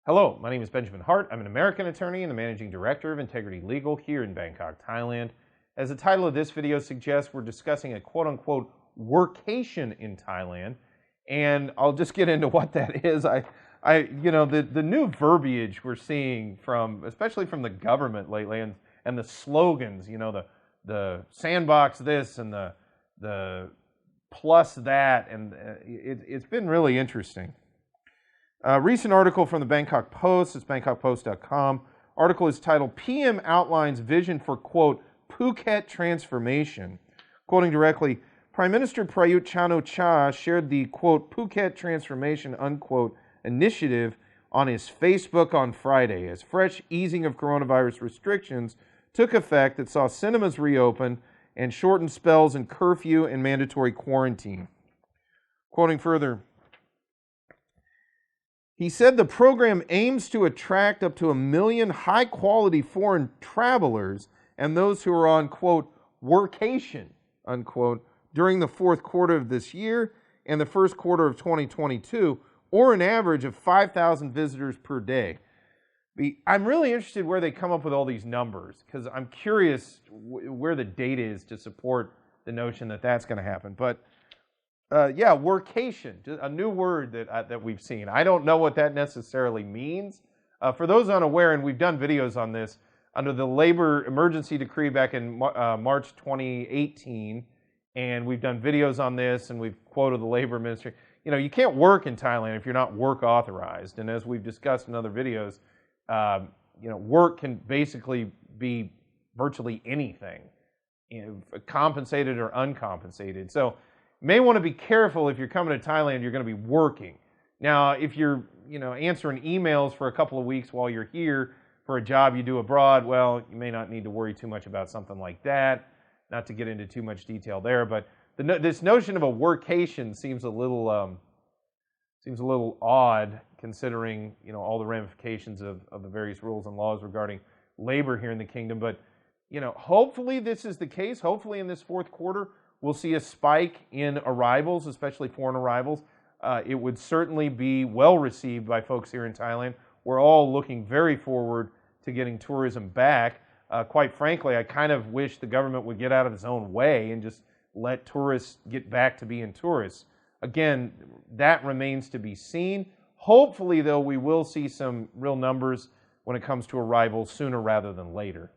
Hello, my name is Benjamin Hart. I'm an American attorney and the managing director of Integrity Legal here in Bangkok, Thailand. As the title of this video suggests, we're discussing a quote-unquote workation in Thailand, and I'll just get into what that is. The new verbiage we're seeing especially from the government lately, and the slogans, the sandbox this and the plus that, and it's been really interesting. A recent article from the Bangkok Post, it's bangkokpost.com. Article is titled, PM Outlines Vision for, quote, Phuket Transformation. Quoting directly, Prime Minister Prayut Chan-o-cha shared the, quote, Phuket Transformation, unquote, initiative on his Facebook on Friday as fresh easing of coronavirus restrictions took effect that saw cinemas reopen and shortened spells in curfew and mandatory quarantine. Quoting further, he said the program aims to attract up to 1 million high-quality foreign travelers and those who are on, quote, workation, unquote, during the fourth quarter of this year and the first quarter of 2022, or an average of 5,000 visitors per day. I'm really interested where they come up with all these numbers, because I'm curious where the data is to support the notion that that's going to happen. But workation, a new word that we've seen. I don't know what that necessarily means. For those unaware, and we've done videos on this, under the labor emergency decree back in March 2018, and we've done videos on this, and we've quoted the labor ministry. You can't work in Thailand if you're not work authorized. And as we've discussed in other videos, work can basically be virtually anything, compensated or uncompensated. So may want to be careful if you're coming to Thailand, you're going to be working. Now, if you're, answering emails for a couple of weeks while you're here for a job you do abroad, well, you may not need to worry too much about something like that. Not to get into too much detail there, but this notion of a workation seems a little odd, considering all the ramifications of the various rules and laws regarding labor here in the kingdom. But hopefully this is the case. Hopefully in this fourth quarter we'll see a spike in arrivals, especially foreign arrivals. It would certainly be well received by folks here in Thailand. We're all looking very forward to getting tourism back. Quite frankly, I kind of wish the government would get out of its own way and just let tourists get back to being tourists. Again, that remains to be seen. Hopefully, though, we will see some real numbers when it comes to arrivals sooner rather than later.